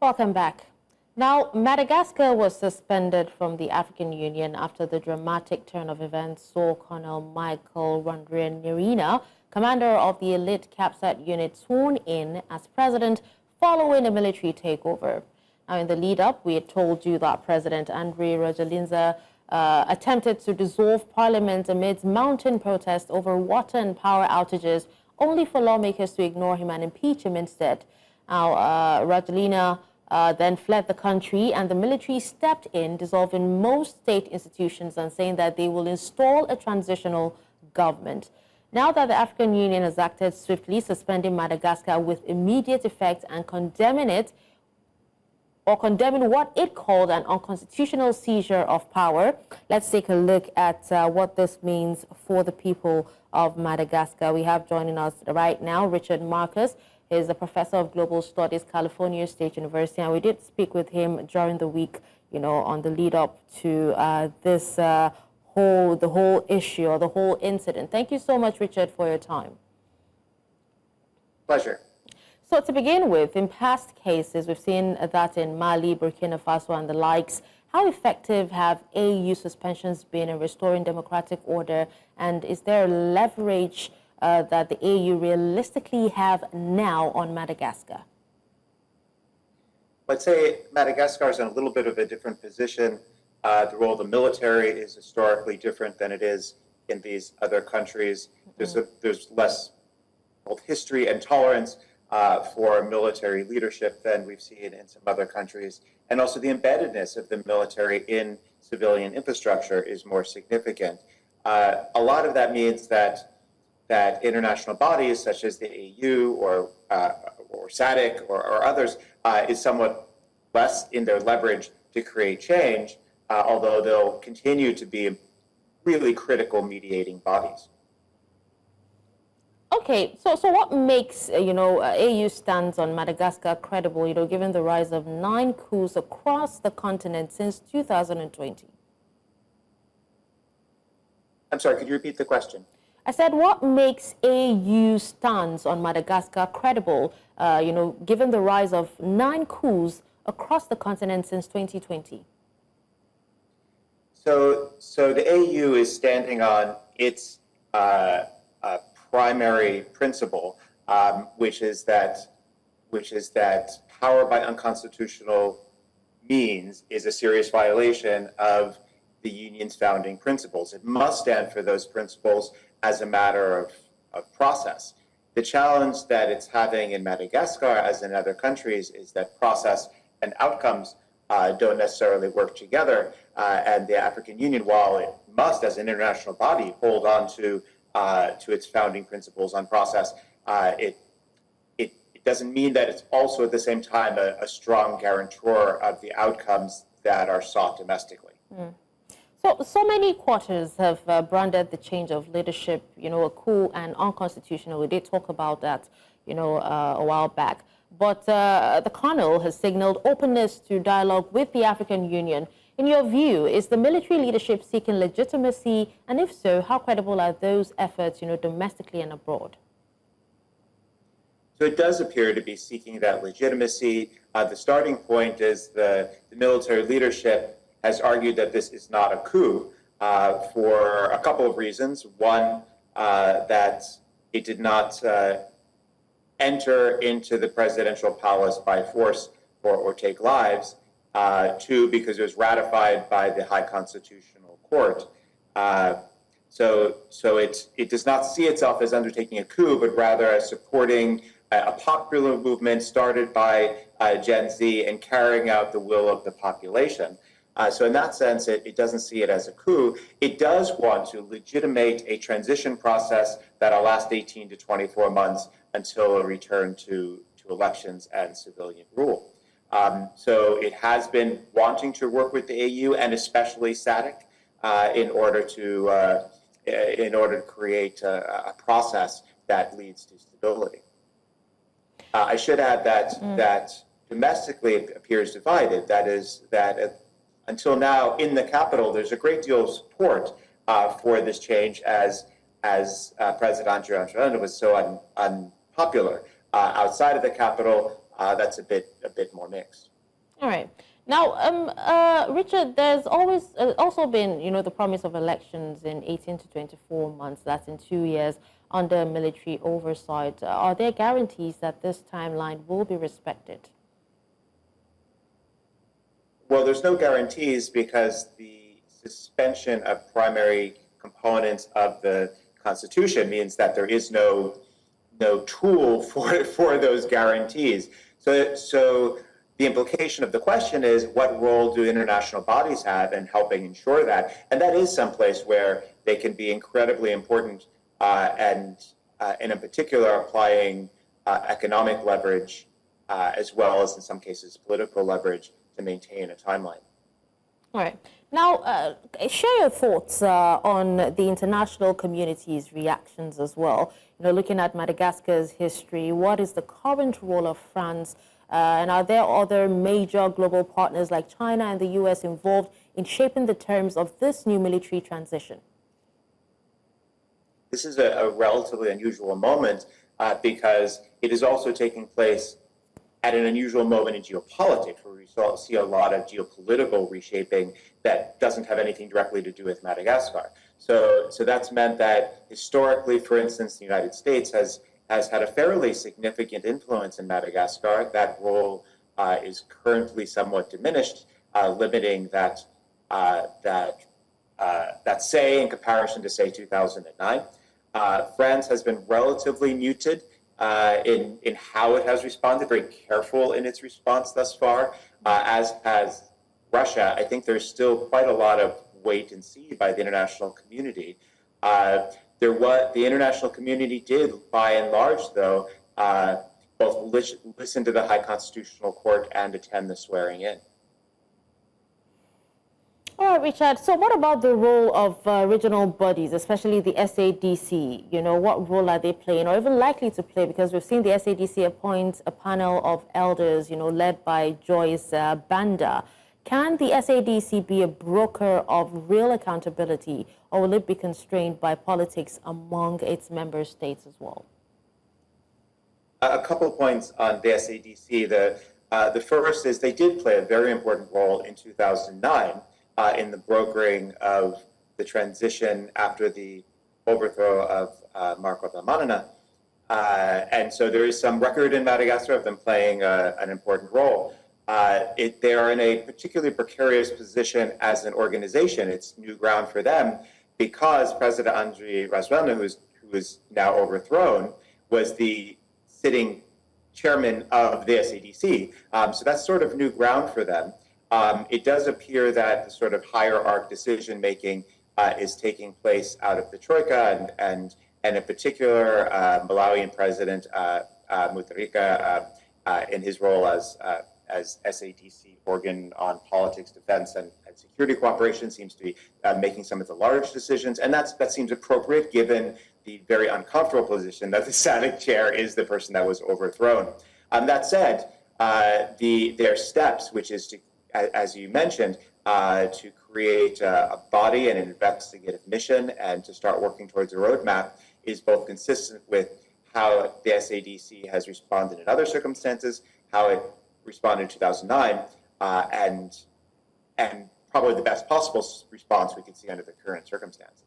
Welcome back. Now, Madagascar was suspended from the African Union after the dramatic turn of events saw Colonel Michael Randrianirina, commander of the elite CAPSAT unit, sworn in as president following a military takeover. Now, in the lead-up, we had told you that President Andry Rajoelina attempted to dissolve parliament amidst mounting protests over water and power outages, only for lawmakers to ignore him and impeach him instead. Now, Rajoelina then fled the country, and the military stepped in, dissolving most state institutions and saying that they will install a transitional government. Now that the African Union has acted swiftly, suspending Madagascar with immediate effect and condemning what it called an unconstitutional seizure of power, let's take a look at what this means for the people of Madagascar. We have joining us right now Richard Marcus. He's a professor of global studies, California State University, and we did speak with him during the week, on the lead up to the whole issue or the whole incident. Thank you so much, Richard, for your time. Pleasure. So to begin with, in past cases, we've seen that in Mali, Burkina Faso, and the likes. How effective have AU suspensions been in restoring democratic order, and is there leverage that the AU realistically have now on Madagascar? I'd say Madagascar is in a little bit of a different position. The role of the military is historically different than it is in these other countries. There's less both history and tolerance for military leadership than we've seen in some other countries. And also the embeddedness of the military in civilian infrastructure is more significant. A lot of that means that international bodies such as the AU or SADC or others is somewhat less in their leverage to create change, although they'll continue to be really critical mediating bodies. Okay, so what makes AU stance on Madagascar credible, given the rise of 9 coups across the continent since 2020? I'm sorry, could you repeat the question? I said, what makes AU stance on Madagascar credible, given the rise of 9 coups across the continent since 2020? So the AU is standing on its primary principle, which is that power by unconstitutional means is a serious violation of the Union's founding principles. It must stand for those principles as a matter of process. The challenge that it's having in Madagascar, as in other countries, is that process and outcomes don't necessarily work together. And the African Union, while it must, as an international body, hold on to its founding principles on process, it doesn't mean that it's also at the same time a strong guarantor of the outcomes that are sought domestically. Mm. So many quarters have branded the change of leadership, a coup and unconstitutional. We did talk about that, a while back. But the Colonel has signaled openness to dialogue with the African Union. In your view, is the military leadership seeking legitimacy? And if so, how credible are those efforts, domestically and abroad? So it does appear to be seeking that legitimacy. The starting point is the military leadership has argued that this is not a coup for a couple of reasons. One, that it did not enter into the presidential palace by force or take lives. Two, because it was ratified by the High Constitutional Court. So it does not see itself as undertaking a coup, but rather as supporting a popular movement started by Gen Z and carrying out the will of the population. So in that sense, it doesn't see it as a coup. It does want to legitimate a transition process that'll last 18 to 24 months until a return to elections and civilian rule. So it has been wanting to work with the AU and especially SADC in order to create a process that leads to stability. I should add that domestically it appears divided. That is that. Until now, in the capital, there's a great deal of support for this change, as President Andry Rajoelina was so unpopular. Outside of the capital, that's a bit more mixed. All right. Now, Richard, there's always also been, the promise of elections in 18 to 24 months. That's in 2 years under military oversight. Are there guarantees that this timeline will be respected? Well, there's no guarantees because the suspension of primary components of the Constitution means that there is no tool for those guarantees. So the implication of the question is, what role do international bodies have in helping ensure that? And that is someplace where they can be incredibly important, and in particular applying economic leverage as well as in some cases political leverage to maintain a timeline. All right. Now, share your thoughts on the international community's reactions as well. Looking at Madagascar's history, what is the current role of France? And are there other major global partners like China and the U.S. involved in shaping the terms of this new military transition? This is a relatively unusual moment because it is also taking place at an unusual moment in geopolitics, where we see a lot of geopolitical reshaping that doesn't have anything directly to do with Madagascar. So that's meant that historically, for instance, the United States has had a fairly significant influence in Madagascar. That role is currently somewhat diminished, limiting that say in comparison to, say, 2009. France has been relatively muted in how it has responded, very careful in its response thus far, as has Russia. I think there's still quite a lot of wait and see by the international community. The international community did, by and large, though, both listen to the High Constitutional Court and attend the swearing in. All right, Richard. So what about the role of regional bodies, especially the SADC? What role are they playing or even likely to play? Because we've seen the SADC appoint a panel of elders, led by Joyce Banda. Can the SADC be a broker of real accountability, or will it be constrained by politics among its member states as well? A couple of points on the SADC. The first is they did play a very important role in 2009 in the brokering of the transition after the overthrow of Marco Valomahanina. And so there is some record in Madagascar of them playing an important role. They are in a particularly precarious position as an organization. It's new ground for them because President Andry Rajoelina, who is now overthrown, was the sitting chairman of the SADC. So that's sort of new ground for them. It does appear that the sort of hierarch decision-making is taking place out of the Troika, and in particular, Malawian President Mutharika, in his role as SADC organ on politics, defense, and security cooperation, seems to be making some of the large decisions, and that seems appropriate given the very uncomfortable position that the SADC chair is the person that was overthrown. That said, their steps, which is to, as you mentioned, to create a body and an investigative mission and to start working towards a roadmap, is both consistent with how the SADC has responded in other circumstances, how it responded in 2009, and probably the best possible response we could see under the current circumstances.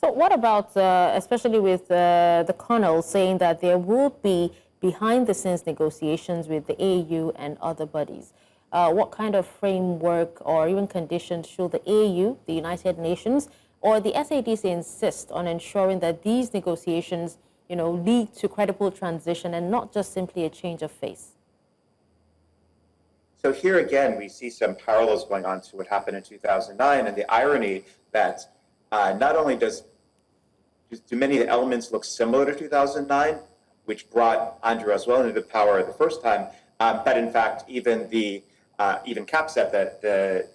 So what about, especially with the Colonel saying that there will be behind-the-scenes negotiations with the AU and other bodies? What kind of framework or even conditions should the AU, the United Nations, or the SADC insist on ensuring that these negotiations, lead to credible transition and not just simply a change of face? So here again, we see some parallels going on to what happened in 2009, and the irony that not only do many of the elements look similar to 2009, which brought Andry Rajoelina to power the first time, but in fact, even CAPSEP, that the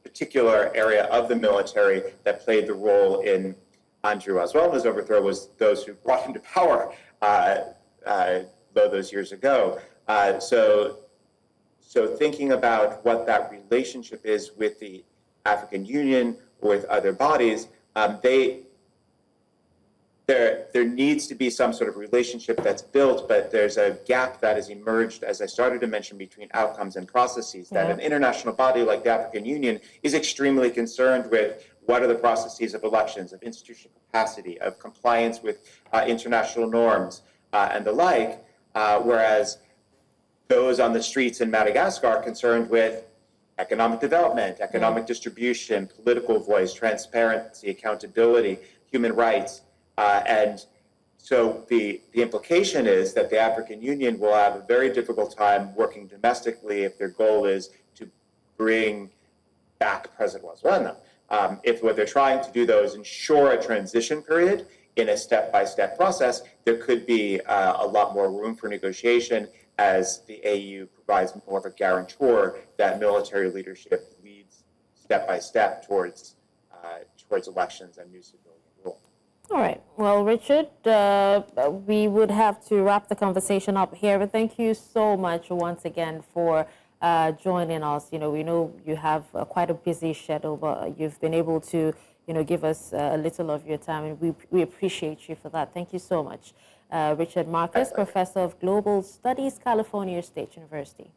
particular area of the military that played the role in Andry Rajoelina's overthrow was those who brought him to power those years ago. So thinking about what that relationship is with the African Union or with other bodies, they there needs to be some sort of relationship that's built, but there's a gap that has emerged, as I started to mention, between outcomes and processes, that an international body like the African Union is extremely concerned with what are the processes of elections, of institutional capacity, of compliance with international norms, and the like, whereas those on the streets in Madagascar are concerned with economic development, economic distribution, political voice, transparency, accountability, human rights. And so the implication is that the African Union will have a very difficult time working domestically if their goal is to bring back President Rajoelina. If what they're trying to do, though, is ensure a transition period in a step-by-step process, there could be a lot more room for negotiation as the AU provides more of a guarantor that military leadership leads step-by-step towards elections and new civilian rule. All right. Well, Richard, we would have to wrap the conversation up here, but thank you so much once again for joining us. We know you have quite a busy schedule, but you've been able to, give us a little of your time, and we appreciate you for that. Thank you so much. Richard Marcus, Professor of Global Studies, California State University.